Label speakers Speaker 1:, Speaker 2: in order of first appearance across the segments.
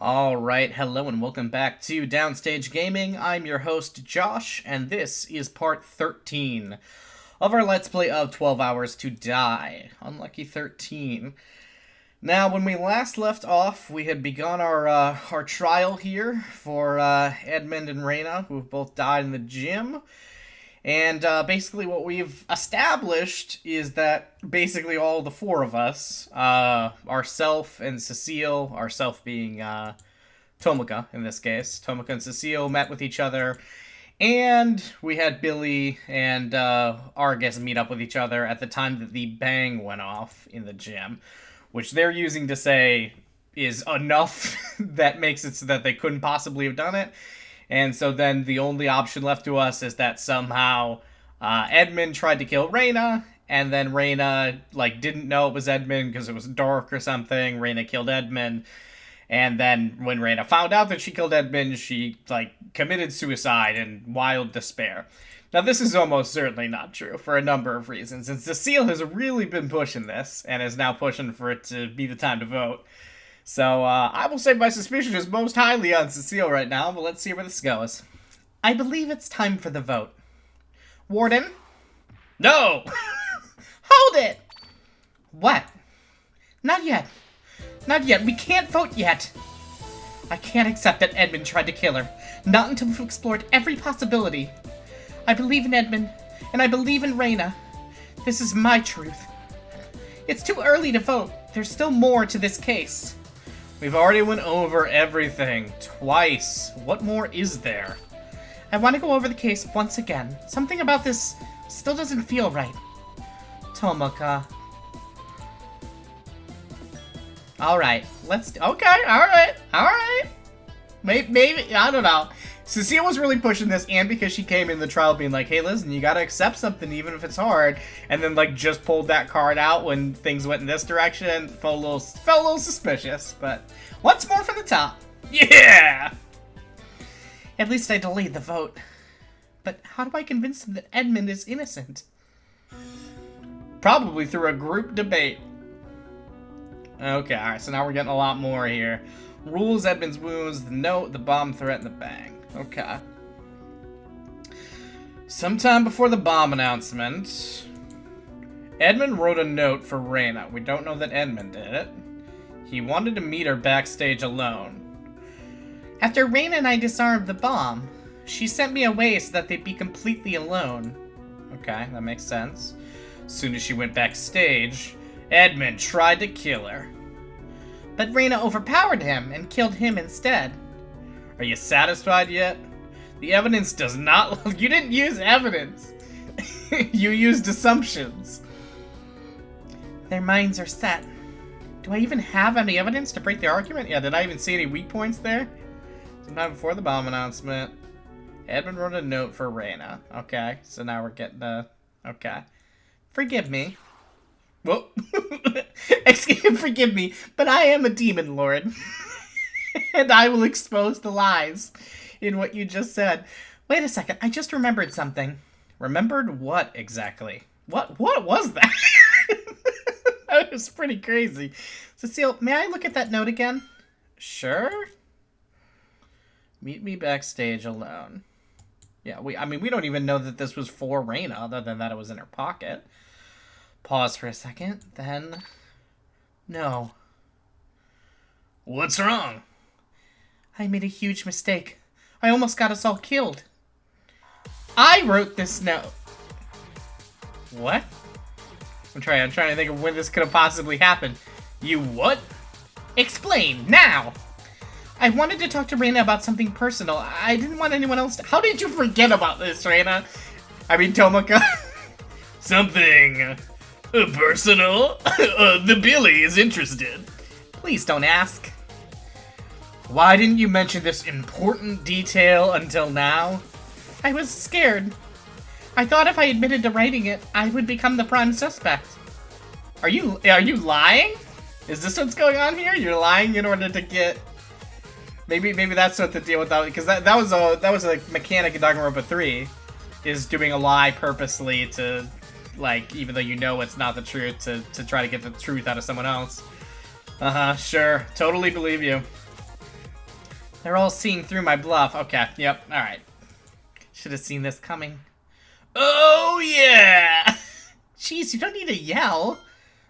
Speaker 1: Alright, hello and welcome back to Downstage Gaming. I'm your host, Josh, and this is part 13 of our Let's Play of 12 Hours to Die. Unlucky 13. Now, when we last left off, we had begun our trial here for Edmund and Reyna, who have both died in the gym. And basically what we've established is that basically all the four of us, ourself and Cecile, ourself being Tomoka in this case, Tomoka and Cecile met with each other, and we had Billy and Argus meet up with each other at the time that the bang went off in the gym, which they're using to say is enough that makes it so that they couldn't possibly have done it. And so then the only option left to us is that somehow Edmund tried to kill Reyna, and then Reyna, didn't know it was Edmund because it was dark or something. Reyna killed Edmund, and then when Reyna found out that she killed Edmund, she, committed suicide in wild despair. Now, this is almost certainly not true for a number of reasons, and Cecile has really been pushing this, and is now pushing for it to be the time to vote. So, I will say my suspicion is most highly on Cecile right now, but let's see where this goes. I believe it's time for the vote. Warden? No! Hold it! What? Not yet. Not yet. We can't vote yet. I can't accept that Edmund tried to kill her. Not until we've explored every possibility. I believe in Edmund, and I believe in Reyna. This is my truth. It's too early to vote. There's still more to this case. We've already went over everything twice. What more is there? I want to go over the case once again. Something about this still doesn't feel right. Tomoka. Alright, okay, alright. Maybe, I don't know. Cecile was really pushing this, and because she came in the trial being like, hey, listen, you gotta accept something even if it's hard, and then, just pulled that card out when things went in this direction. Felt a little suspicious, but once more from the top. Yeah! At least I delayed the vote. But how do I convince them that Edmund is innocent? Probably through a group debate. Okay, alright, so now we're getting a lot more here. Rules, Edmund's wounds, the note, the bomb threat, and the bang. Okay. Sometime before the bomb announcement, Edmund wrote a note for Reyna. We don't know that Edmund did it. He wanted to meet her backstage alone. After Reyna and I disarmed the bomb, she sent me away so that they'd be completely alone. Okay, that makes sense. As soon as she went backstage, Edmund tried to kill her. But Reyna overpowered him and killed him instead. Are you satisfied yet? The evidence does not... You didn't use evidence. You used assumptions. Their minds are set. Do I even have any evidence to break the argument? Yeah, did I even see any weak points there? Sometime before the bomb announcement, Edmund wrote a note for Reyna. Okay, so now we're getting the... Okay. Forgive me. Whoa. Forgive me, but I am a demon lord. And I will expose the lies in what you just said. Wait a second, I just remembered something. Remembered what exactly? What was that? That was pretty crazy. Cecile, may I look at that note again? Sure. Meet me backstage alone. Yeah, we don't even know that this was for Reyna, other than that it was in her pocket. Pause for a second, then... No. What's wrong? I made a huge mistake. I almost got us all killed. I wrote this note. What? I'm trying to think of when this could have possibly happened. You what? Explain, now! I wanted to talk to Reyna about something personal. I didn't want anyone else to... How did you forget about this, Reyna? I mean, Tomoka. Something... personal? The Billy is interested. Please don't ask. Why didn't you mention this important detail until now? I was scared. I thought if I admitted to writing it, I would become the prime suspect. Are you lying? Is this what's going on here? You're lying in order to get... Maybe that's what the deal with that, because that was a mechanic in Danganronpa 3, is doing a lie purposely to, even though you know it's not the truth, to try to get the truth out of someone else. Sure. Totally believe you. They're all seeing through my bluff. Okay, yep, alright. Should have seen this coming. Oh, yeah! Jeez, you don't need to yell.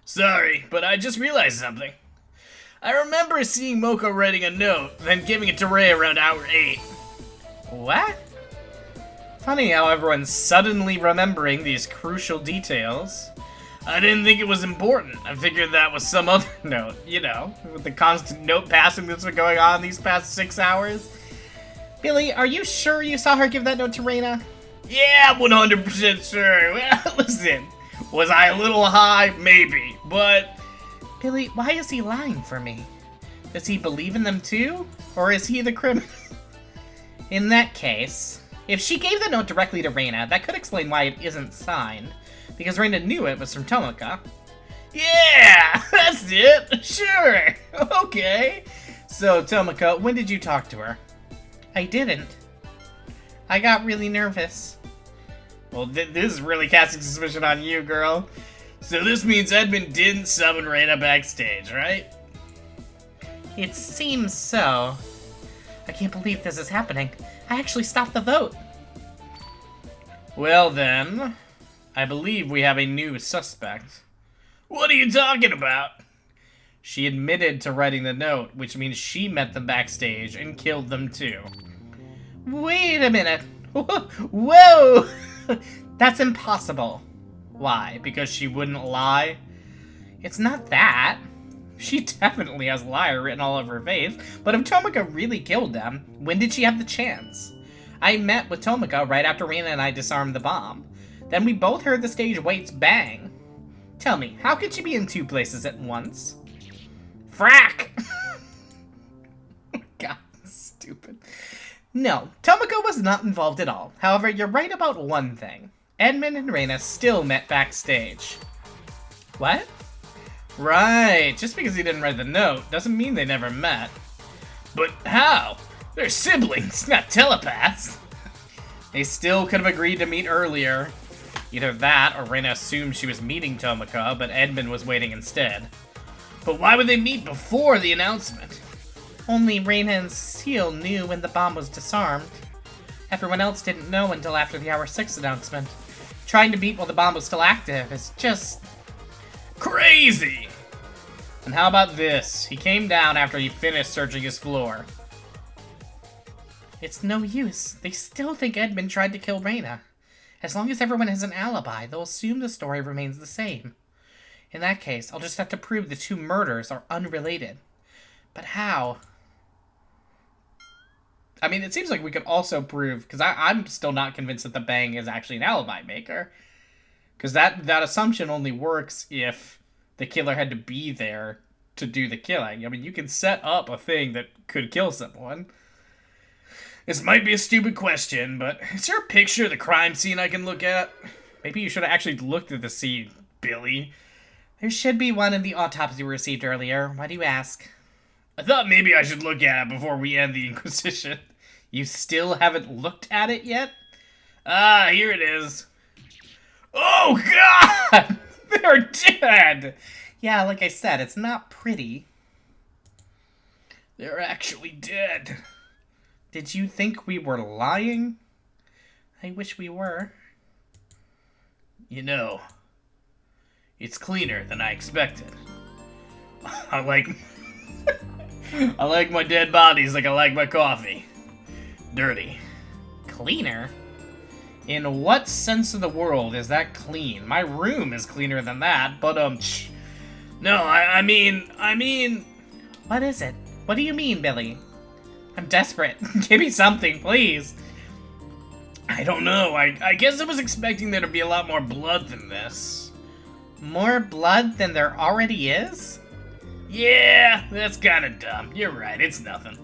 Speaker 1: Sorry, but I just realized something. I remember seeing Moko writing a note, then giving it to Ray around hour 8. What? Funny how everyone's suddenly remembering these crucial details. I didn't think it was important. I figured that was some other note, you know, with the constant note passing that's been going on these past 6 hours. Billy, are you sure you saw her give that note to Reina? Yeah, I'm 100% sure. Well, listen, was I a little high? Maybe, but... Billy, why is he lying for me? Does he believe in them too? Or is he the criminal? In that case, if she gave the note directly to Reina, that could explain why it isn't signed. Because Reina knew it was from Tomoka. Yeah, that's it. Sure. Okay. So, Tomoka, when did you talk to her? I didn't. I got really nervous. Well, this is really casting suspicion on you, girl. So this means Edmund didn't summon Reina backstage, right? It seems so. I can't believe this is happening. I actually stopped the vote. Well then, I believe we have a new suspect. What are you talking about? She admitted to writing the note, which means she met them backstage and killed them too. Wait a minute. Whoa! That's impossible. Why? Because she wouldn't lie? It's not that. She definitely has liar written all over her face, but if Tomoka really killed them, when did she have the chance? I met with Tomoka right after Reina and I disarmed the bomb. Then we both heard the stage weights bang. Tell me, how could she be in 2 places at once? Frack! God, stupid. No, Tomoka was not involved at all. However, you're right about one thing. Edmund and Reina still met backstage. What? Right, just because he didn't write the note doesn't mean they never met. But how? They're siblings, not telepaths. They still could have agreed to meet earlier. Either that, or Reina assumed she was meeting Tomoka, but Edmund was waiting instead. But why would they meet before the announcement? Only Reina and Cecile knew when the bomb was disarmed. Everyone else didn't know until after the hour 6 announcement. Trying to meet while the bomb was still active is just... crazy! And how about this? He came down after he finished searching his floor. It's no use. They still think Edmund tried to kill Reina. As long as everyone has an alibi, they'll assume the story remains the same. In that case, I'll just have to prove the 2 murders are unrelated. But how? I mean, it seems like we could also prove, because I'm still not convinced that the bang is actually an alibi maker. Because that assumption only works if the killer had to be there to do the killing. I mean, you can set up a thing that could kill someone. This might be a stupid question, but is there a picture of the crime scene I can look at? Maybe you should have actually looked at the scene, Billy. There should be one in the autopsy we received earlier. Why do you ask? I thought maybe I should look at it before we end the Inquisition. You still haven't looked at it yet? Ah, here it is. Oh, God! They're dead! Yeah, like I said, it's not pretty. They're actually dead. Did you think we were lying? I wish we were. You know, it's cleaner than I expected. I like my dead bodies like I like my coffee. Dirty. Cleaner? In what sense of the world is that clean? My room is cleaner than that, but no, I mean... What is it? What do you mean, Billy? I'm desperate. Give me something, please. I don't know. I guess I was expecting there to be a lot more blood than this. More blood than there already is? Yeah, that's kind of dumb. You're right, it's nothing.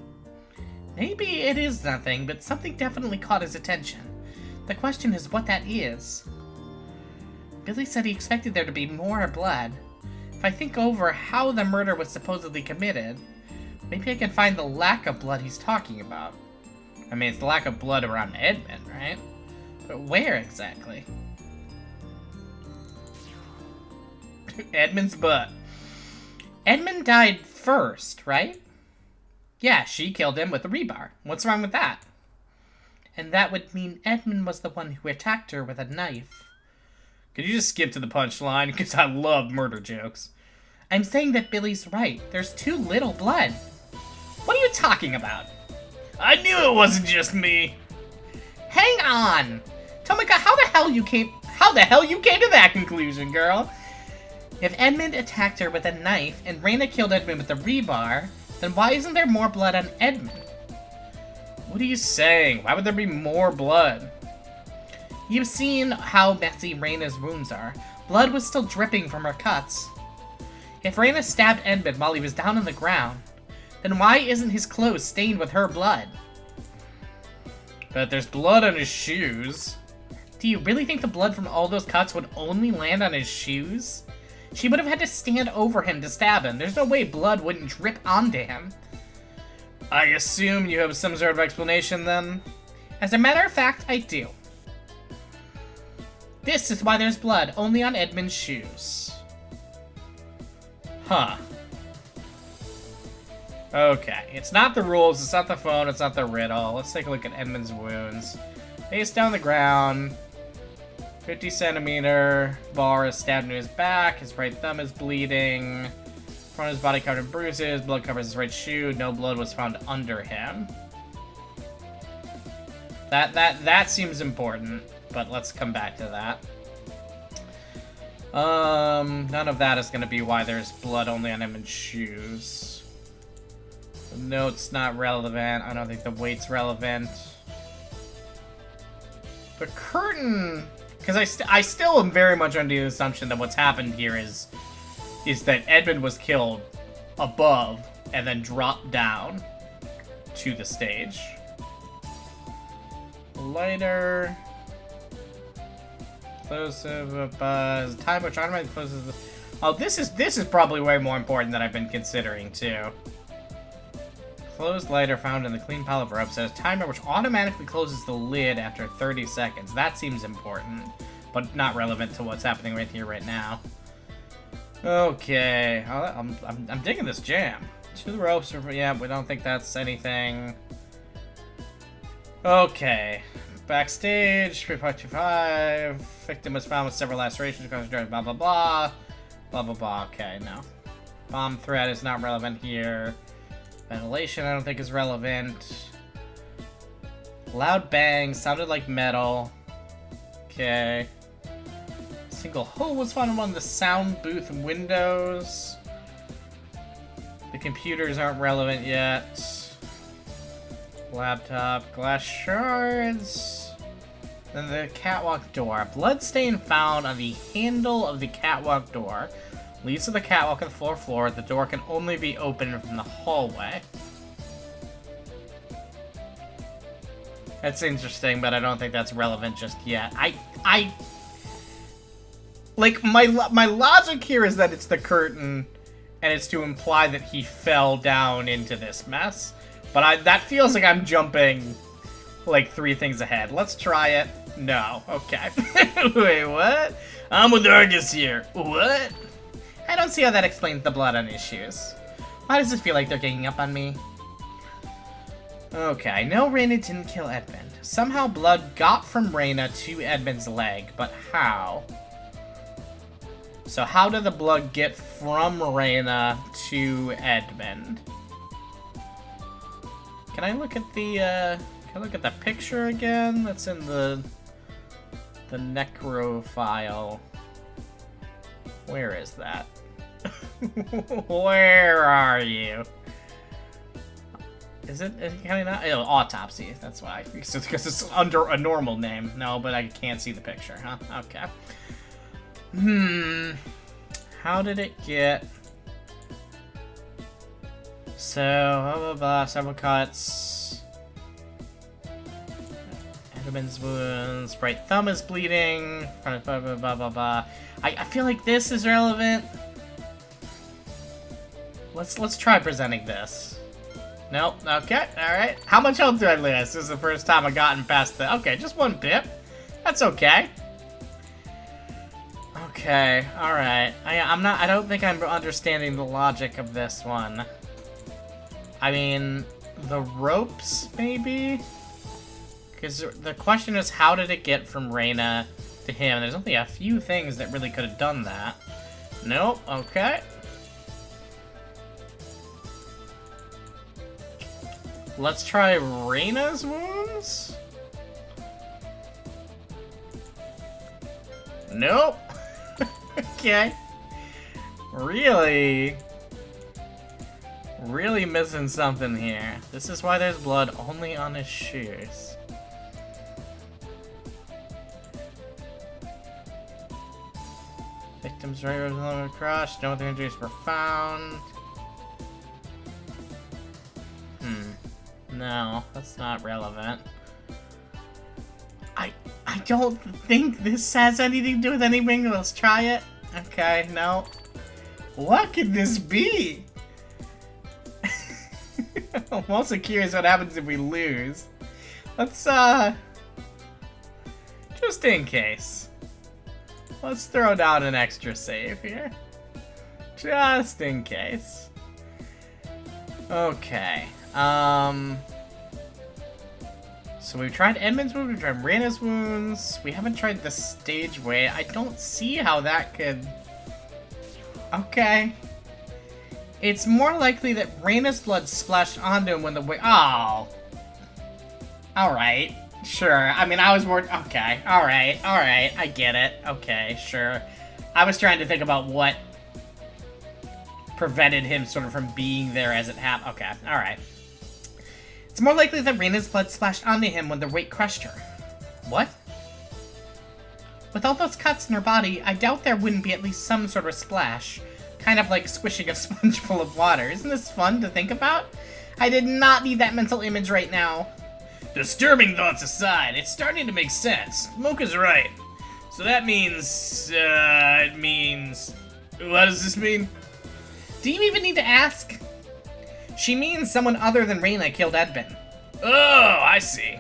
Speaker 1: Maybe it is nothing, but something definitely caught his attention. The question is what that is. Billy said he expected there to be more blood. If I think over how the murder was supposedly committed, maybe I can find the lack of blood he's talking about. I mean, it's the lack of blood around Edmund, right? But where exactly? Edmund's butt. Edmund died first, right? Yeah, she killed him with a rebar. What's wrong with that? And that would mean Edmund was the one who attacked her with a knife. Could you just skip to the punchline? Because I love murder jokes. I'm saying that Billy's right. There's too little blood. What are you talking about? I knew it wasn't just me. Hang on. Tomika, how the hell you came to that conclusion, girl? If Edmund attacked her with a knife and Raina killed Edmund with a rebar, then why isn't there more blood on Edmund? What are you saying? Why would there be more blood? You've seen how messy Raina's wounds are. Blood was still dripping from her cuts. If Raina stabbed Edmund while he was down on the ground, then why isn't his clothes stained with her blood? But there's blood on his shoes. Do you really think the blood from all those cuts would only land on his shoes? She would have had to stand over him to stab him. There's no way blood wouldn't drip onto him. I assume you have some sort of explanation, then? As a matter of fact, I do. This is why there's blood only on Edmund's shoes. Huh. Okay, it's not the rules, it's not the phone, it's not the riddle. Let's take a look at Edmund's wounds. Face down the ground. 50 centimeter bar is stabbed into his back. His right thumb is bleeding. Front of his body covered in bruises. Blood covers his right shoe. No blood was found under him. That seems important, but let's come back to that. None of that is going to be why there's blood only on him in shoes. The note's not relevant. I don't think the weight's relevant. The curtain, because I still am very much under the assumption that what's happened here is that Edmund was killed above and then dropped down to the stage. Lighter. Explosive buzz. Time which automatically closes the... Oh, this is probably way more important than I've been considering too. Closed lighter found in the clean pile of rope says timer which automatically closes the lid after 30 seconds. That seems important, but not relevant to what's happening right here, right now. Okay, I'm digging this jam. 2 ropes, yeah, we don't think that's anything. Okay, backstage, 3.25. Victim was found with several lacerations, blah blah blah, blah blah blah. Okay, no. Bomb threat is not relevant here. Ventilation, I don't think is relevant. Loud bang, sounded like metal. Okay. Single hole was found in one of the sound booth windows. The computers aren't relevant yet. Laptop, glass shards. Then the catwalk door. Bloodstain found on the handle of the catwalk door. Leads to the catwalk and the floor. The door can only be opened from the hallway. That's interesting, but I don't think that's relevant just yet. Like, my logic here is that it's the curtain, and it's to imply that he fell down into this mess. But that feels like I'm jumping, like, 3 things ahead. Let's try it. No. Okay. Wait, what? I'm with Argus here. What? I don't see how that explains the blood on his shoes. Why does it feel like they're ganging up on me? Okay, I know Raina didn't kill Edmund. Somehow blood got from Raina to Edmund's leg, but how? So how did the blood get from Raina to Edmund? Can I look at the picture again? That's in the necro file. Where is that? Where are you? Is it kind of not? Oh, autopsy. That's why. Because it's under a normal name. No, but I can't see the picture, huh? Okay. How did it get? So, blah, blah, blah, several cuts. Edmund's wounds. Right thumb is bleeding. Blah, blah, blah, blah, blah. I feel like this is relevant. Let's try presenting this. Nope. Okay. All right. How much health do I lose? This is the first time I've gotten past the... Okay, just 1 pip. That's okay. Okay. All right. I don't think I'm understanding the logic of this one. I mean, the ropes, maybe? Because the question is, how did it get from Reyna to him? There's only a few things that really could have done that. Nope, okay. Let's try Reyna's wounds? Nope. Okay. Really missing something here. This is why there's blood only on his shoes. Victim's right was a little crushed. No other injuries were found. No, that's not relevant. I don't think this has anything to do with anything. Let's try it. Okay, no. What could this be? I'm also curious what happens if we lose. Let's, just in case. Let's throw down an extra save here. Just in case. Okay. So we've tried Edmund's wound, we've tried Reyna's wounds. We haven't tried the stage way. I don't see how that could... Okay. It's more likely that Reyna's blood splashed onto him when the way... Oh. Alright. Sure. I mean, I was more... Okay. Alright. Alright. I get it. Okay. Sure. I was trying to think about what prevented him sort of from being there as it happened. Okay. Alright. It's more likely that Reyna's blood splashed onto him when the weight crushed her. What? With all those cuts in her body, I doubt there wouldn't be at least some sort of splash. Kind of like squishing a sponge full of water. Isn't this fun to think about? I did not need that mental image right now. Disturbing thoughts aside, it's starting to make sense. Mocha's right. So that means, it means... What does this mean? Do you even need to ask? She means someone other than Reyna killed Edmund. Oh, I see.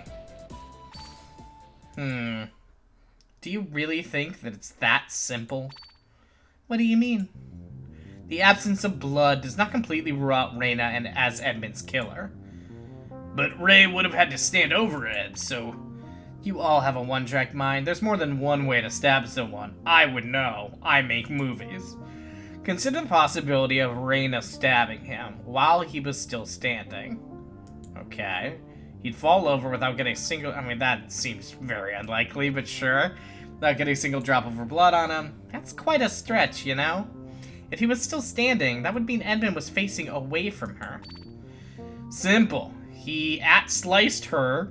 Speaker 1: Do you really think that it's that simple? What do you mean? The absence of blood does not completely rule out Reyna and as Edmund's killer. But Rey would have had to stand over Ed, so... You all have a one-track mind. There's more than one way to stab someone. I would know. I make movies. Consider the possibility of Reyna stabbing him while he was still standing. Okay. He'd fall over without getting a single... I mean, that seems very unlikely, but sure. Without getting a single drop of her blood on him. That's quite a stretch, you know? If he was still standing, that would mean Edmund was facing away from her. Simple. He at-sliced her.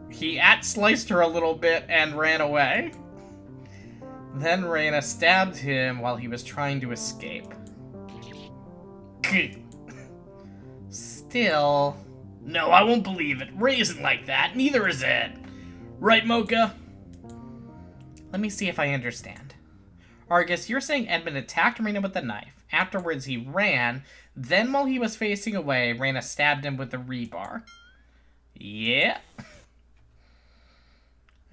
Speaker 1: He at-sliced her a little bit and ran away. Then Reyna stabbed him while he was trying to escape. Still... No, I won't believe it. Rey isn't like that. Neither is Ed. Right, Mocha? Let me see if I understand. Argus, you're saying Edmund attacked Reyna with a knife. Afterwards, he ran. Then, while he was facing away, Reyna stabbed him with a rebar. Yeah.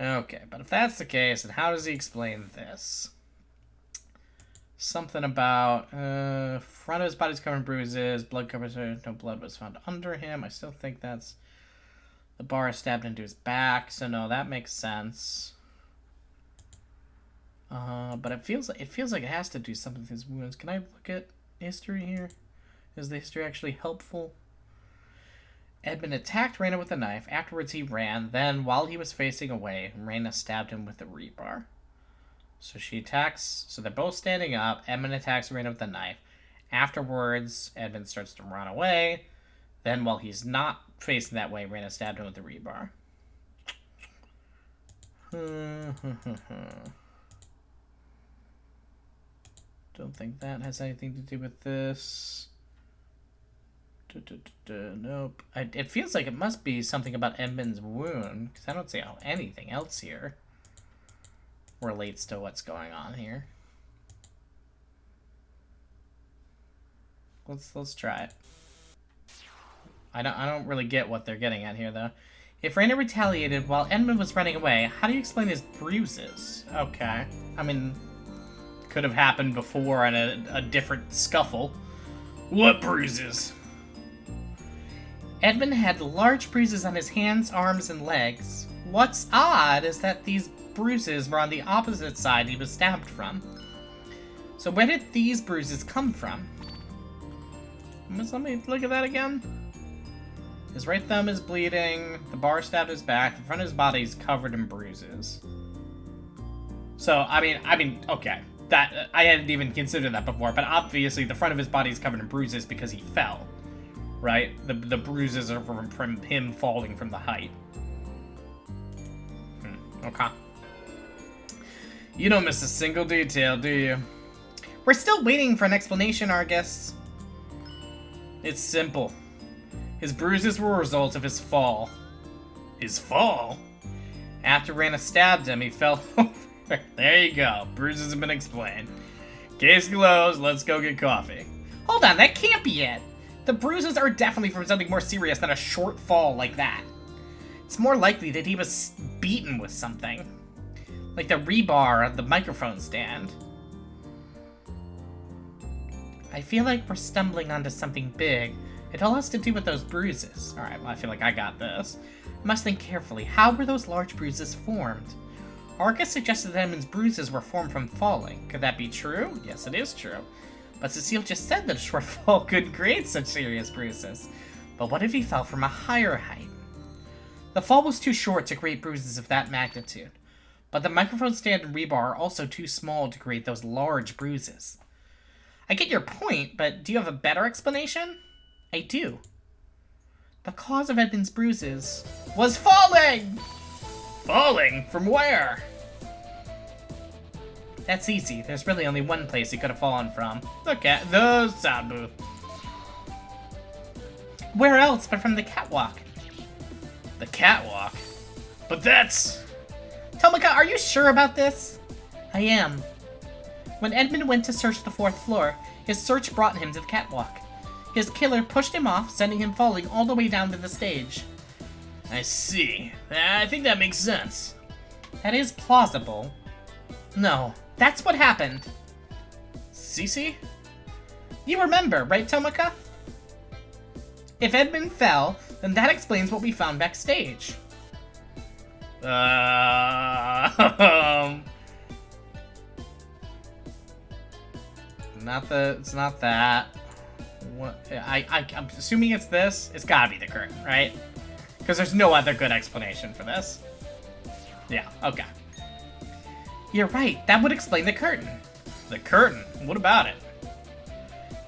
Speaker 1: Okay, but if that's the case, then how does he explain this? Something about, front of his body's covered in bruises, blood covers her, no blood was found under him. I still think that's, the bar is stabbed into his back, so no, that makes sense. But it feels like it has to do something with his wounds. Can I look at history here? Is the history actually helpful? Edmund attacked Reyna with a knife. Afterwards, he ran. Then, while he was facing away, Reyna stabbed him with a rebar. So she attacks... So they're both standing up. Edmund attacks Reyna with a knife. Afterwards, Edmund starts to run away. Then, while he's not facing that way, Reyna stabbed him with a rebar. Don't think that has anything to do with this. Nope. It feels like it must be something about Edmund's wound, because I don't see how anything else here relates to what's going on here. Let's try it. I don't really get what they're getting at here, though. If Reyna retaliated while Edmund was running away, how do you explain his bruises? Okay. I mean, could have happened before in a different scuffle. What bruises? Edmund had large bruises on his hands, arms, and legs. What's odd is that these bruises were on the opposite side he was stabbed from. So where did these bruises come from? Let me look at that again. His right thumb is bleeding, the bar stabbed his back, the front of his body is covered in bruises. So, I mean, okay. That I hadn't even considered that before, but obviously the front of his body is covered in bruises because he fell. Right? The bruises are from him falling from the height. Okay. You don't miss a single detail, do you? We're still waiting for an explanation, Argus. It's simple. His bruises were a result of his fall. His fall? After Rana stabbed him, he fell over. There you go. Bruises have been explained. Case closed. Let's go get coffee. Hold on, that can't be it. The bruises are definitely from something more serious than a short fall like that. It's more likely that he was beaten with something. Like the rebar of the microphone stand. I feel like we're stumbling onto something big. It all has to do with those bruises. Alright, well, I feel like I got this. I must think carefully. How were those large bruises formed? Argus suggested that Edmund's bruises were formed from falling. Could that be true? Yes, it is true. But Cecile just said that a short fall could create such serious bruises. But what if he fell from a higher height? The fall was too short to create bruises of that magnitude. But the microphone stand and rebar are also too small to create those large bruises. I get your point, but do you have a better explanation? I do. The cause of Edmund's bruises was falling! Falling? From where? That's easy. There's really only one place he could have fallen from. The sound booth. Where else but from the catwalk? The catwalk? But that's... Tomoka, are you sure about this? I am. When Edmund went to search the 4th floor, his search brought him to the catwalk. His killer pushed him off, sending him falling all the way down to the stage. I see. I think that makes sense. That is plausible. No, that's what happened. Cece? You remember, right, Tomoka? If Edmund fell, then that explains what we found backstage. It's not that. What? I'm assuming it's this. It's gotta be the curtain, right? Because there's no other good explanation for this. Yeah, okay. You're right, that would explain the curtain. The curtain? What about it?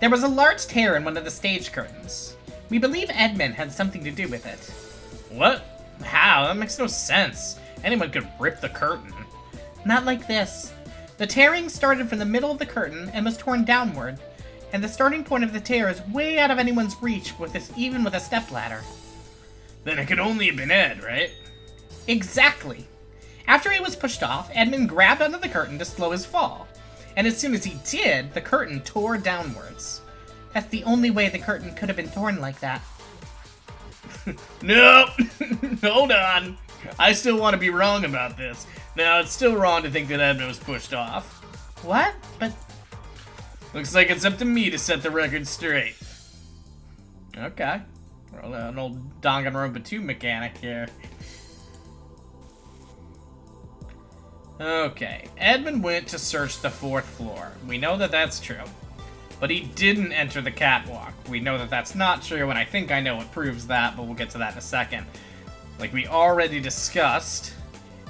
Speaker 1: There was a large tear in one of the stage curtains. We believe Edmund had something to do with it. What? How? That makes no sense. Anyone could rip the curtain. Not like this. The tearing started from the middle of the curtain and was torn downward, and the starting point of the tear is way out of anyone's reach, even with a stepladder. Then it could only have been Ed, right? Exactly. After he was pushed off, Edmund grabbed onto the curtain to slow his fall, and as soon as he did, the curtain tore downwards. That's the only way the curtain could have been torn like that. Nope! Hold on. I still want to be wrong about this. Now, it's still wrong to think that Edmund was pushed off. What? But... Looks like it's up to me to set the record straight. Okay. Well, an old Danganronpa 2 mechanic here. Okay. Edmund went to search the 4th floor. We know that that's true. But he didn't enter the catwalk. We know that that's not true, and I think I know what proves that, but we'll get to that in a second. Like we already discussed,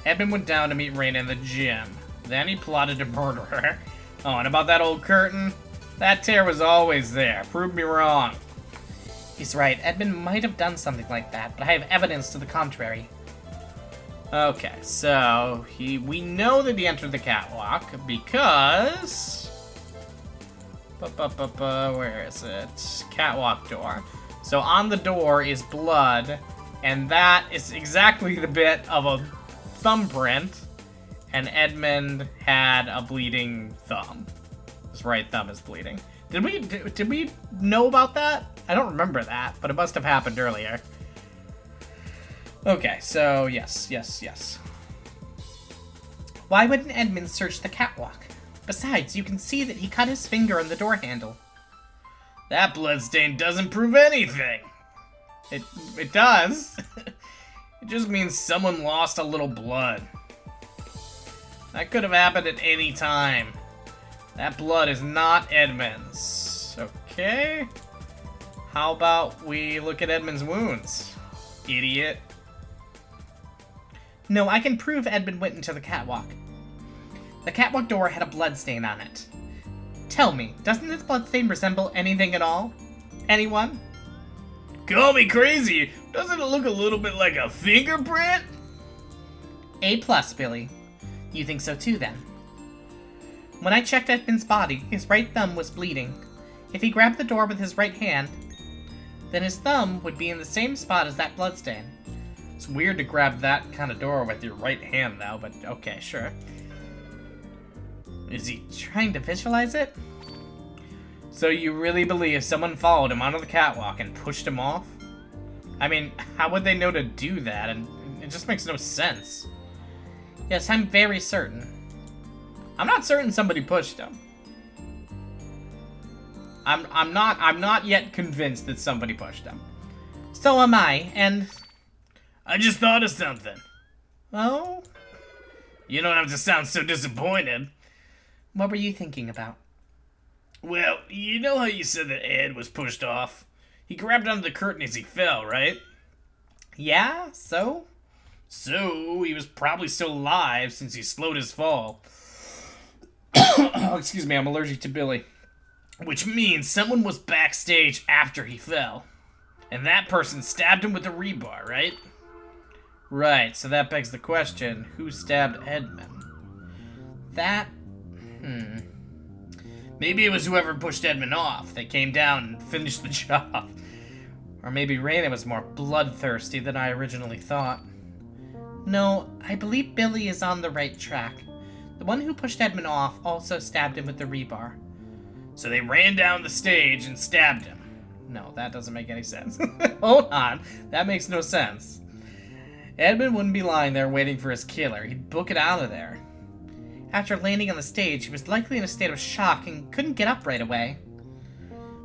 Speaker 1: Edmund went down to meet Raina in the gym. Then he plotted to murder her. Oh, and about that old curtain? That tear was always there. Prove me wrong. He's right. Edmund might have done something like that, but I have evidence to the contrary. Okay, so we know that he entered the catwalk because... where is it? Catwalk door. So on the door is blood, and that is exactly the bit of a thumbprint, and Edmund had a bleeding thumb. His right thumb is bleeding. Did we know about that? I don't remember that, but it must have happened earlier. Okay, so yes. Why wouldn't Edmund search the catwalk? Besides, you can see that he cut his finger on the door handle. That bloodstain doesn't prove anything. It does. It just means someone lost a little blood. That could have happened at any time. That blood is not Edmund's. Okay. How about we look at Edmund's wounds? Idiot. No, I can prove Edmund went into the catwalk. The catwalk door had a bloodstain on it. Tell me, doesn't this bloodstain resemble anything at all? Anyone?
Speaker 2: Call me crazy. Doesn't it look a little bit like a fingerprint?
Speaker 1: A+, Billy. You think so too, then? When I checked Edmund's body, his right thumb was bleeding. If he grabbed the door with his right hand, then his thumb would be in the same spot as that bloodstain.
Speaker 2: It's weird to grab that kind of door with your right hand, though, but okay, sure.
Speaker 1: Is he trying to visualize it?
Speaker 2: So you really believe someone followed him onto the catwalk and pushed him off? I mean, how would they know to do that? And it just makes no sense.
Speaker 1: Yes, I'm very certain.
Speaker 2: I'm not certain somebody pushed him. I'm not yet convinced that somebody pushed him.
Speaker 1: So am I, and
Speaker 2: I just thought of something.
Speaker 1: Oh?
Speaker 2: You don't have to sound so disappointed.
Speaker 1: What were you thinking about?
Speaker 2: Well, you know how you said that Ed was pushed off? He grabbed onto the curtain as he fell, right?
Speaker 1: Yeah, so?
Speaker 2: So, he was probably still alive since he slowed his fall. Oh, excuse me, I'm allergic to Billy. Which means someone was backstage after he fell. And that person stabbed him with a rebar, right?
Speaker 1: Right, so that begs the question, who stabbed Edmund? That...
Speaker 2: Maybe it was whoever pushed Edmund off. They came down and finished the job.
Speaker 1: Or maybe Raina was more bloodthirsty than I originally thought. No, I believe Billy is on the right track. The one who pushed Edmund off also stabbed him with the rebar.
Speaker 2: So they ran down the stage and stabbed him.
Speaker 1: No, that doesn't make any sense. Hold on, that makes no sense. Edmund wouldn't be lying there waiting for his killer. He'd book it out of there. After landing on the stage, he was likely in a state of shock and couldn't get up right away.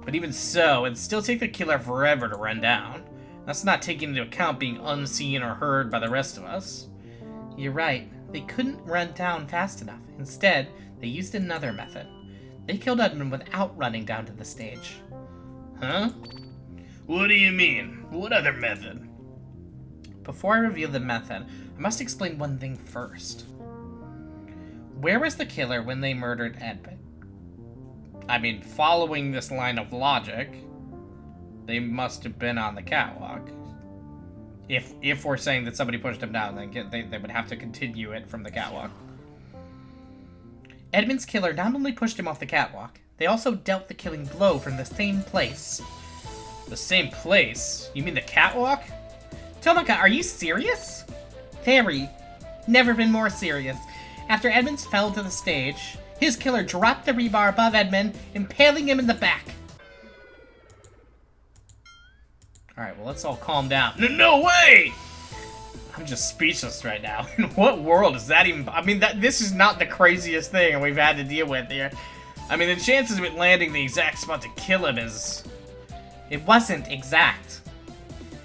Speaker 2: But even so, it'd still take the killer forever to run down. That's not taking into account being unseen or heard by the rest of us.
Speaker 1: You're right. They couldn't run down fast enough. Instead, they used another method. They killed Edmund without running down to the stage.
Speaker 2: Huh? What do you mean? What other method?
Speaker 1: Before I reveal the method, I must explain one thing first. Where was the killer when they murdered Edmund?
Speaker 2: I mean, following this line of logic, they must have been on the catwalk. If we're saying that somebody pushed him down, then they would have to continue it from the catwalk.
Speaker 1: Edmund's killer not only pushed him off the catwalk, they also dealt the killing blow from the same place.
Speaker 2: The same place? You mean the catwalk?
Speaker 1: Tomaka, are you serious? Very. Never been more serious. After Edmund fell to the stage, his killer dropped the rebar above Edmund, impaling him in the back.
Speaker 2: Alright, well, let's all calm down. No way! I'm just speechless right now. In what world is that even... I mean, this is not the craziest thing we've had to deal with here. I mean, the chances of it landing the exact spot to kill him is...
Speaker 1: It wasn't exact.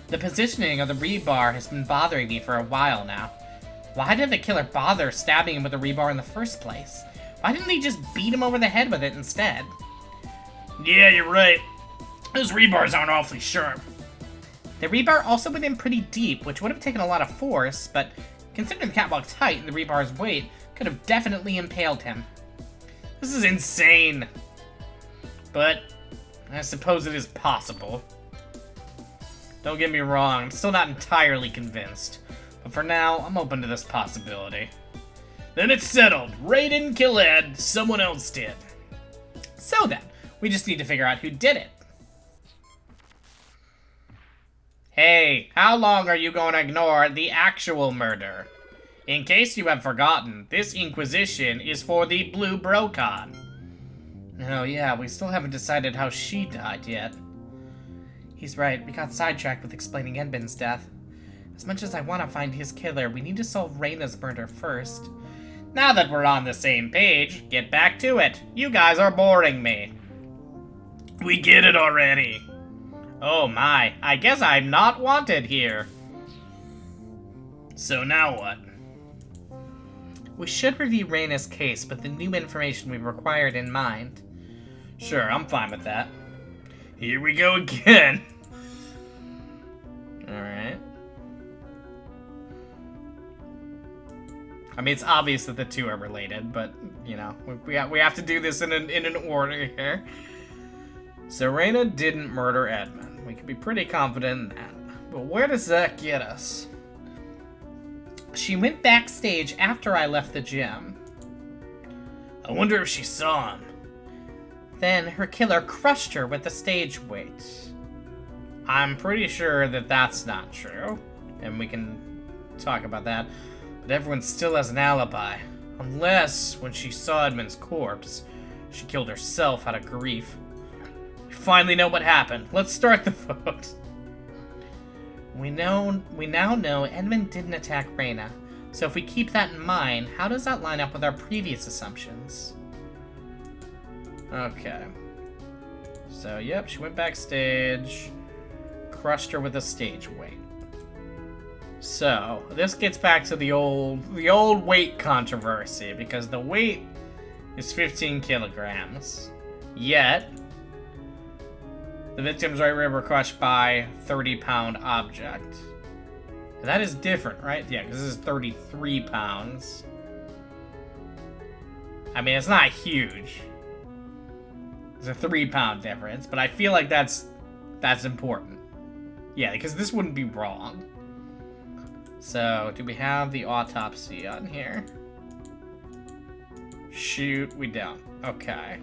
Speaker 1: The positioning of the rebar has been bothering me for a while now. Why did the killer bother stabbing him with the rebar in the first place? Why didn't he just beat him over the head with it instead?
Speaker 2: Yeah, you're right. Those rebars aren't awfully sharp.
Speaker 1: The rebar also went in pretty deep, which would have taken a lot of force, but considering the catwalk's height and the rebar's weight, could have definitely impaled him.
Speaker 2: This is insane. But I suppose it is possible. Don't get me wrong, I'm still not entirely convinced. But for now, I'm open to this possibility. Then it's settled. Ray didn't kill Ed, someone else did.
Speaker 1: So then, we just need to figure out who did it.
Speaker 2: Hey, how long are you going to ignore the actual murder? In case you have forgotten, this Inquisition is for the Blue Brocon.
Speaker 1: Oh yeah, we still haven't decided how she died yet. He's right, we got sidetracked with explaining Edmund's death. As much as I want to find his killer, we need to solve Raina's murder first.
Speaker 2: Now that we're on the same page, get back to it. You guys are boring me. We get it already. Oh my, I guess I'm not wanted here. So now what?
Speaker 1: We should review Reina's case with the new information we've required in mind.
Speaker 2: Sure, I'm fine with that. Here we go again.
Speaker 1: Alright. I mean, it's obvious that the two are related, but, you know, we have to do this in an order here. So Reina didn't murder Edmund. We can be pretty confident in that. But where does that get us? She went backstage after I left the gym.
Speaker 2: I wonder if she saw him.
Speaker 1: Then her killer crushed her with the stage weight. I'm pretty sure that that's not true, and we can talk about that. But everyone still has an alibi. Unless, when she saw Edmund's corpse, she killed herself out of grief. We finally know what happened. Let's start the vote. We now know Edmund didn't attack Reina. So if we keep that in mind, how does that line up with our previous assumptions? Okay. So, yep, she went backstage, crushed her with a stage weight. So, this gets back to the old weight controversy, because the weight is 15 kilograms. Yet, the victim's right rib were crushed by 30-pound object. And that is different, right? Yeah, because this is 33 pounds. I mean, it's not huge. It's a 3-pound difference, but I feel like that's important. Yeah, because this wouldn't be wrong. So, do we have the autopsy on here? Shoot, we don't. Okay.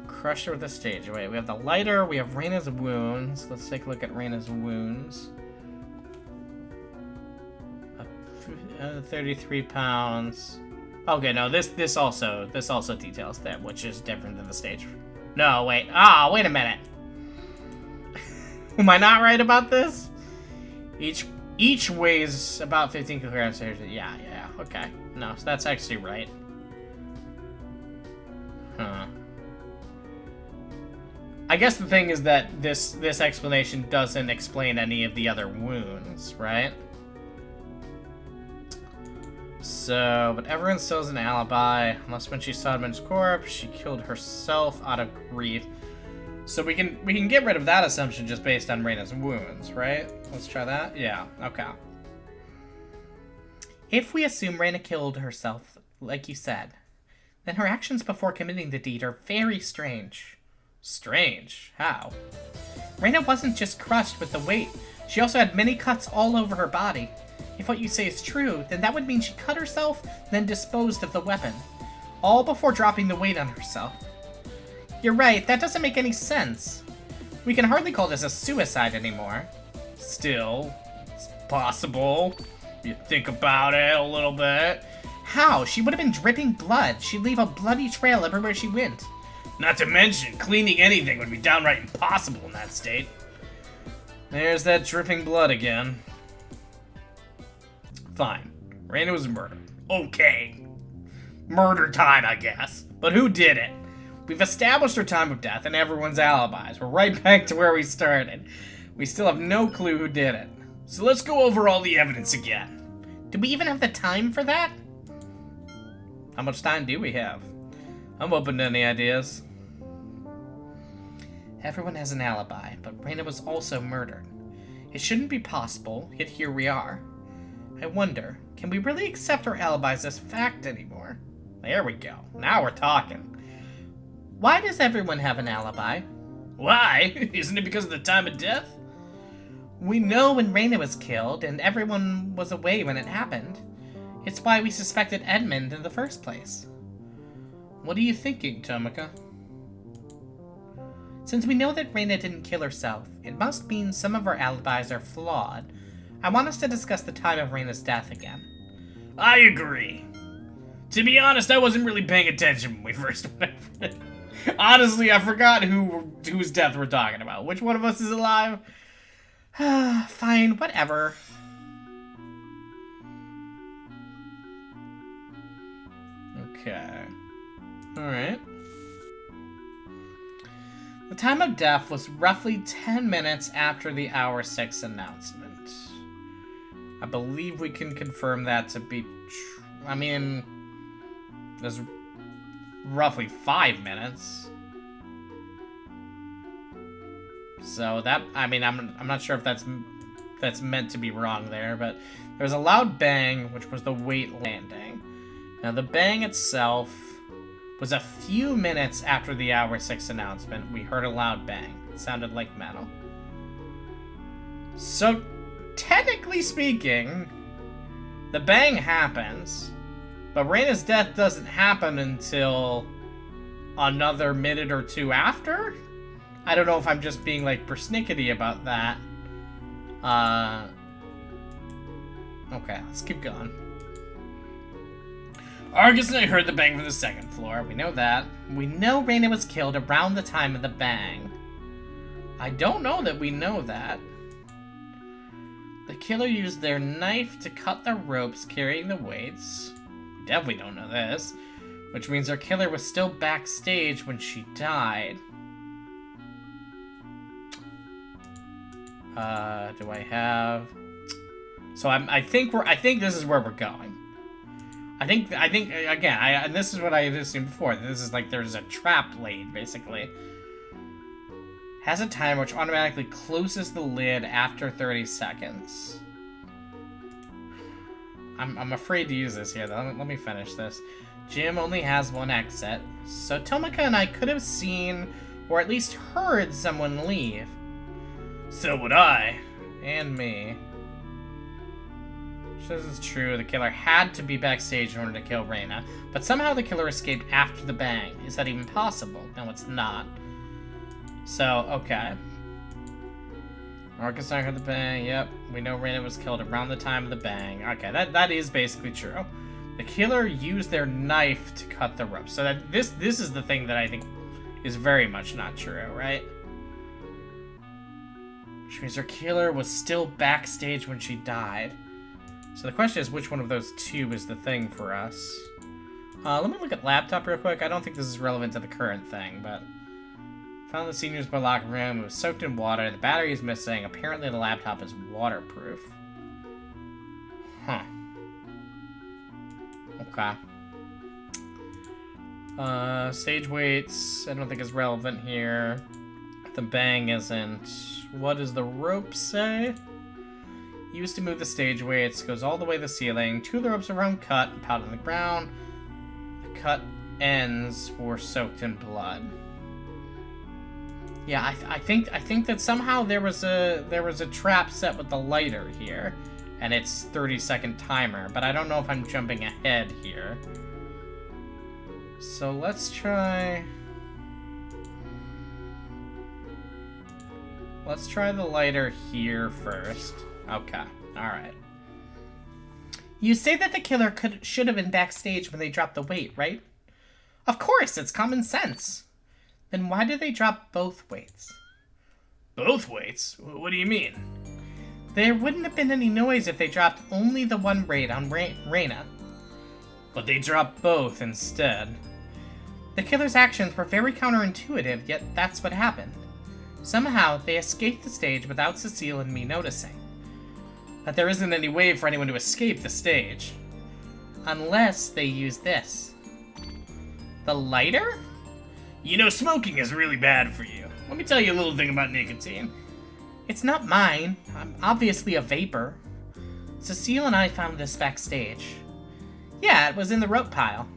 Speaker 1: Crushed her with a stage weight. We have the lighter, we have Reina's wounds. Let's take a look at Reina's wounds. 33 pounds. Okay, no, this also details that, which is different than the stage. No, wait. Wait a minute. Am I not right about this? Each weighs about 15 kilograms. Yeah, okay. No, so that's actually right. Huh. I guess the thing is that this explanation doesn't explain any of the other wounds, right? So, but everyone still has an alibi, unless when she saw Edmund's corpse, she killed herself out of grief. So we can get rid of that assumption just based on Reina's wounds, right? Let's try that. Yeah, okay. If we assume Reina killed herself, like you said, then her actions before committing the deed are very strange. Strange? How? Reina wasn't just crushed with the weight. She also had many cuts all over her body. If what you say is true, then that would mean she cut herself, then disposed of the weapon. All before dropping the weight on herself. You're right, that doesn't make any sense. We can hardly call this a suicide anymore. Still, it's possible. You think about it a little bit. How? She would have been dripping blood. She'd leave a bloody trail everywhere she went.
Speaker 2: Not to mention, cleaning anything would be downright impossible in that state.
Speaker 1: There's that dripping blood again. Fine. Reina was murdered.
Speaker 2: Okay. Murder time, I guess. But who did it?
Speaker 1: We've established her time of death and everyone's alibis. We're right back to where we started. We still have no clue who did it.
Speaker 2: So let's go over all the evidence again.
Speaker 1: Do we even have the time for that? How much time do we have? I'm open to any ideas. Everyone has an alibi, but Reina was also murdered. It shouldn't be possible, yet here we are. I wonder, can we really accept our alibis as fact anymore? There we go. Now we're talking. Why does everyone have an alibi?
Speaker 2: Why? Isn't it because of the time of death?
Speaker 1: We know when Reina was killed, and everyone was away when it happened. It's why we suspected Edmund in the first place. What are you thinking, Tomika? Since we know that Reina didn't kill herself, it must mean some of our alibis are flawed. I want us to discuss the time of Reina's death again.
Speaker 2: I agree. To be honest, I wasn't really paying attention when we first went over it. Honestly, I forgot whose death we're talking about. Which one of us is alive?
Speaker 1: Fine, whatever. Okay. Alright. The time of death was roughly 10 minutes after the hour 6 announcement. I believe we can confirm that to be true. I mean, there's roughly 5 minutes. So that, I mean, I'm not sure if that's meant to be wrong there, but there was a loud bang, which was the weight landing. Now the bang itself was a few minutes after the hour 6 announcement. We heard a loud bang. It sounded like metal. So, technically speaking, the bang happens, but Reina's death doesn't happen until another minute or two after? I don't know if I'm just being, like, persnickety about that. Okay, let's keep going. Argus and I heard the bang from the second floor. We know that. We know Reina was killed around the time of the bang. I don't know that we know that. The killer used their knife to cut the ropes carrying the weights. We definitely don't know this. Which means our killer was still backstage when she died. Do I have... So I think this is where we're going. I think again, and this is what I had assumed before. This is like there's a trap laid, basically. Has a timer which automatically closes the lid after 30 seconds. I'm afraid to use this here, though. Let me finish this. Jim only has one exit, so Tomika and I could have seen, or at least heard, someone leave. So would I. And me. This is true. The killer had to be backstage in order to kill Reina, but somehow the killer escaped after the bang. Is that even possible? No, it's not. So, okay. Marcus and I heard the bang. Yep, we know Reina was killed around the time of the bang. Okay, that is basically true. The killer used their knife to cut the rope. So that this is the thing that I think is very much not true, right? Which means her killer was still backstage when she died. So the question is, which one of those two is the thing for us? Let me look at laptop real quick. I don't think this is relevant to the current thing, but... Found the seniors by locker room. It was soaked in water. The battery is missing. Apparently the laptop is waterproof. Huh. Okay. Stage weights, I don't think is relevant here. The bang isn't. What does the rope say? Used to move the stage weights, goes all the way to the ceiling. 2 of the ropes are uncut and piled on the ground. The cut ends were soaked in blood. Yeah, I think that somehow there was a trap set with the lighter here, and it's 30-second timer, but I don't know if I'm jumping ahead here. So let's try the lighter here first. Okay, alright. You say that the killer should have been backstage when they dropped the weight, right? Of course, it's common sense. Then why did they drop both weights? Both weights? What do you mean? There wouldn't have been any noise if they dropped only the one weight on Reina. But they dropped both instead. The killer's actions were very counterintuitive, yet that's what happened. Somehow, they escaped the stage without Cecile and me noticing. But there isn't any way for anyone to escape the stage. Unless they use this. The lighter? You know, smoking is really bad for you. Let me tell you a little thing about nicotine. It's not mine. I'm obviously a vapor. Cecile and I found this backstage. Yeah, it was in the rope pile.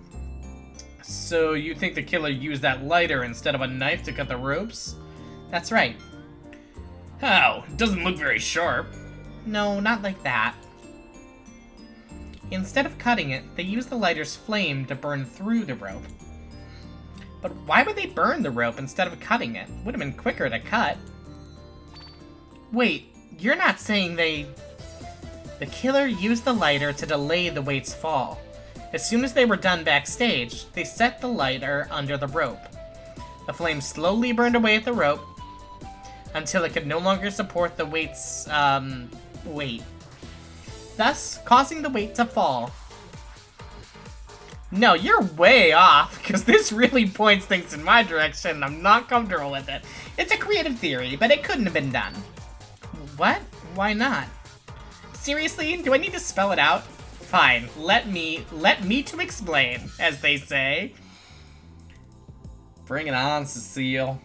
Speaker 1: So you think the killer used that lighter instead of a knife to cut the ropes? That's right. How? It doesn't look very sharp. No, not like that. Instead of cutting it, they used the lighter's flame to burn through the rope. But why would they burn the rope instead of cutting it? Would have been quicker to cut. Wait, you're not saying they... The killer used the lighter to delay the weight's fall. As soon as they were done backstage, they set the lighter under the rope. The flame slowly burned away at the rope until it could no longer support the weight's, weight, thus causing the weight to fall. No, you're way off, because this really points things in my direction, and I'm not comfortable with it.
Speaker 2: It's a creative theory, but it couldn't have been done. What? Why not? Seriously? Do I need to spell it out? Fine. Let me to explain, as they say. Bring it on, Cecile.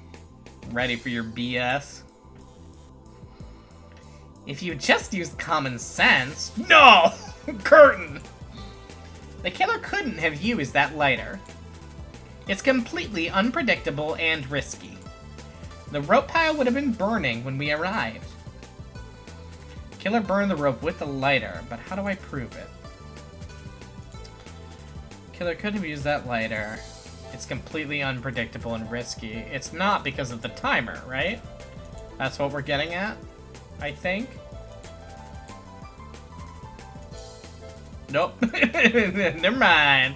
Speaker 2: Ready for your BS? If you just used common sense... No! Curtain! The killer couldn't have used that lighter. It's completely unpredictable and risky. The rope pile would have been burning when we arrived. Killer burned the rope with the lighter, but how do I prove it? Killer could have used that lighter. It's completely unpredictable and risky. It's not because of the timer, right? That's what we're getting at, I think. Nope. Never mind.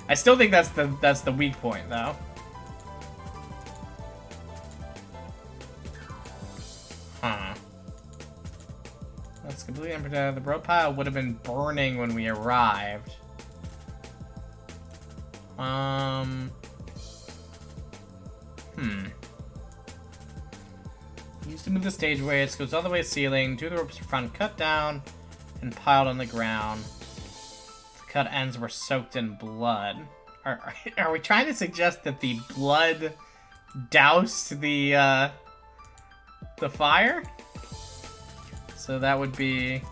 Speaker 2: I still think that's the weak point, though. Huh. That's completely unpredictable. The rope pile would have been burning when we arrived. Used to move the stage weights, goes all the way to the ceiling, two of the ropes were found cut down and piled on the ground. The cut ends were soaked in blood. Are we trying to suggest that the blood doused the fire? So that would be...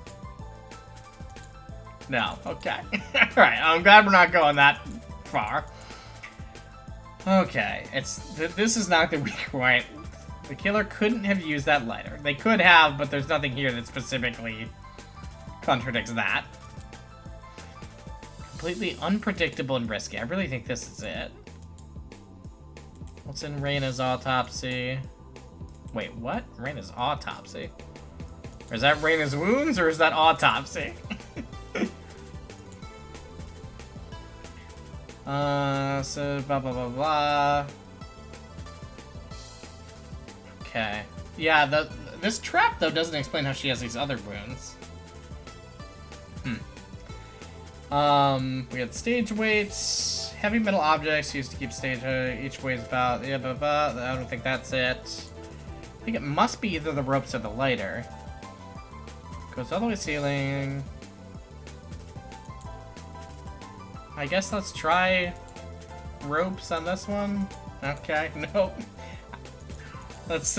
Speaker 2: No, okay. Alright, I'm glad we're not going that far. Okay, this is not the weak point. The killer couldn't have used that lighter. They could have, but there's nothing here that specifically contradicts that. Completely unpredictable and risky. I really think this is it. What's in Reina's autopsy? Wait, what? Reina's autopsy? Or is that Reina's wounds, or is that autopsy? So blah blah blah blah. Okay. Yeah, this trap though doesn't explain how she has these other wounds. We had stage weights, heavy metal objects used to keep stage. Each weighs about. Yeah, blah, blah, blah. I don't think that's it. I think it must be either the ropes or the lighter. Goes all the way to the ceiling. I guess let's try ropes on this one. Okay, nope. Let's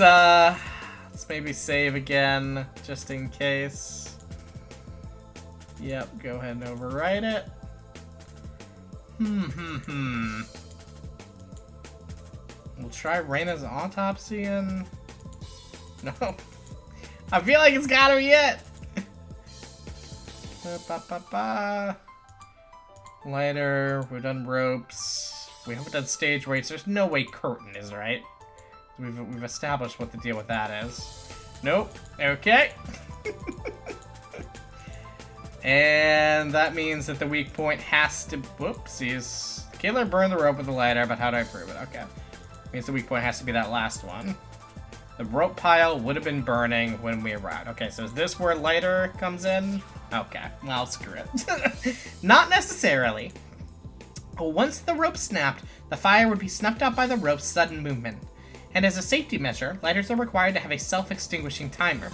Speaker 2: maybe save again, just in case. Yep, go ahead and overwrite it. We'll try Reina's autopsy and... No. I feel like it's gotta be it! Lighter, we've done ropes. We haven't done stage weights. There's no way curtain is right. We've established what the deal with that is. Nope. Okay. And that means that the weak point has to... Whoopsies. Killer burned the rope with the lighter, but how do I prove it? Okay. Means the weak point has to be that last one. The rope pile would have been burning when we arrived. Okay, so is this where lighter comes in? Okay, well, screw it. Not necessarily. Once the rope snapped, the fire would be snuffed out by the rope's sudden movement. And as a safety measure, lighters are required to have a self-extinguishing timer.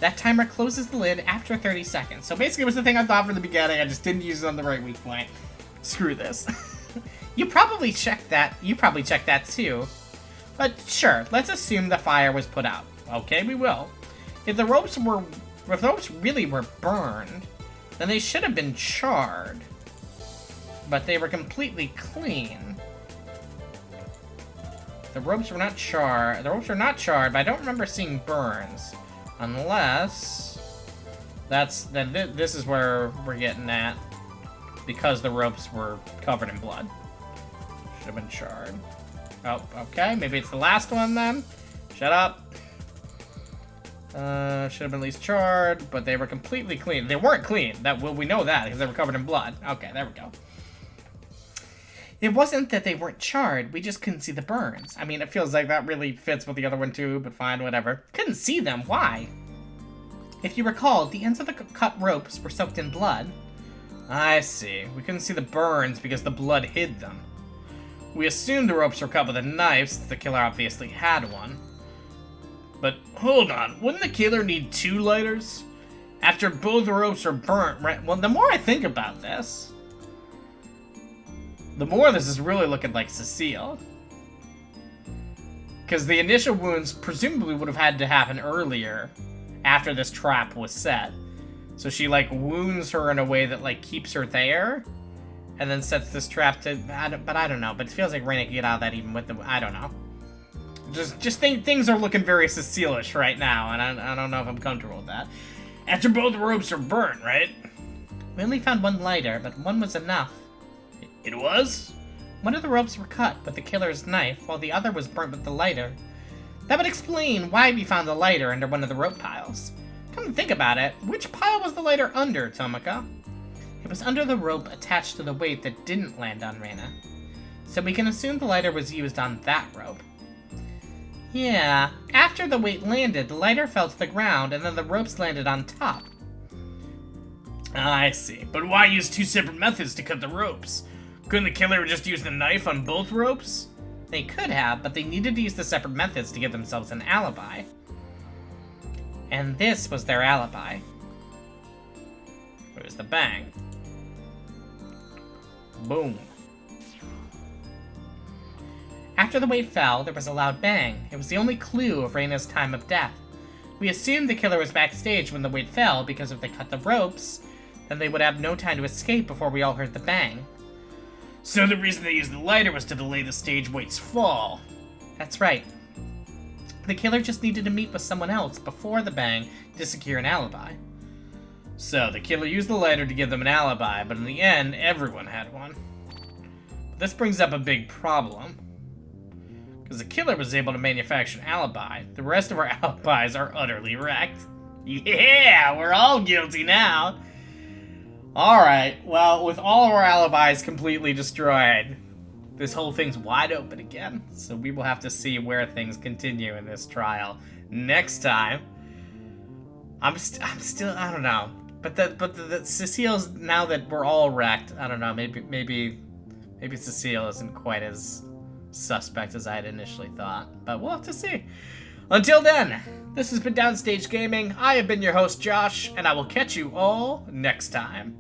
Speaker 2: That timer closes the lid after 30 seconds. So basically it was the thing I thought from the beginning, I just didn't use it on the right weak point. Screw this. You probably checked that. You probably checked that too. But sure, let's assume the fire was put out. Okay, we will. If the ropes really were burned, then they should have been charred. But they were completely clean. The ropes were not charred. The ropes were not charred, but I don't remember seeing burns. Unless... this is where we're getting at. Because the ropes were covered in blood. Should have been charred. Oh, okay. Maybe it's the last one then. Shut up. Should have been at least charred, but they were completely clean. They weren't clean. We know that because they were covered in blood. Okay, there we go. It wasn't that they weren't charred. We just couldn't see the burns. I mean, it feels like that really fits with the other one too, but fine, whatever. Couldn't see them. Why? If you recall, the ends of the cut ropes were soaked in blood. I see. We couldn't see the burns because the blood hid them. We assumed the ropes were cut with a knife, since the killer obviously had one. But hold on, wouldn't the killer need 2 lighters? After both ropes are burnt, right? Well, the more I think about this, the more this is really looking like Cecile. Because the initial wounds presumably would have had to happen earlier, after this trap was set. So she, like, wounds her in a way that, like, keeps her there, and then sets this trap to... But I don't know. But it feels like Reyna could get out of that even with the... I don't know. Things are looking very Cecile-ish right now, and I don't know if I'm comfortable with that. After both ropes are burnt, right?
Speaker 1: We only found 1 lighter, but 1 was enough.
Speaker 2: It was?
Speaker 1: One of the ropes were cut with the killer's knife, while the other was burnt with the lighter. That would explain why we found the lighter under one of the rope piles. Come to think about it, which pile was the lighter under, Tomoko? It was under the rope attached to the weight that didn't land on Reyna. So we can assume the lighter was used on that rope. Yeah, after the weight landed, the lighter fell to the ground, and then the ropes landed on top.
Speaker 2: I see. But why use 2 separate methods to cut the ropes? Couldn't the killer just use the knife on both ropes?
Speaker 1: They could have, but they needed to use the separate methods to give themselves an alibi. And this was their alibi.
Speaker 2: It was the bang. Boom.
Speaker 1: After the weight fell, there was a loud bang. It was the only clue of Reyna's time of death. We assumed the killer was backstage when the weight fell, because if they cut the ropes, then they would have no time to escape before we all heard the bang.
Speaker 2: So the reason they used the lighter was to delay the stage weight's fall.
Speaker 1: That's right. The killer just needed to meet with someone else before the bang to secure an alibi.
Speaker 2: So the killer used the lighter to give them an alibi, but in the end, everyone had one. But this brings up a big problem. Because the killer was able to manufacture an alibi, the rest of our alibis are utterly wrecked. Yeah, we're all guilty now.
Speaker 1: Alright, well, with all of our alibis completely destroyed, this whole thing's wide open again. So we will have to see where things continue in this trial next time. I'm still, I don't know. But the Cecile's, now that we're all wrecked, I don't know, maybe Cecile isn't quite as suspect as I had initially thought. But we'll have to see. Until then, this has been Downstage Gaming. I have been your host, Josh, and I will catch you all next time.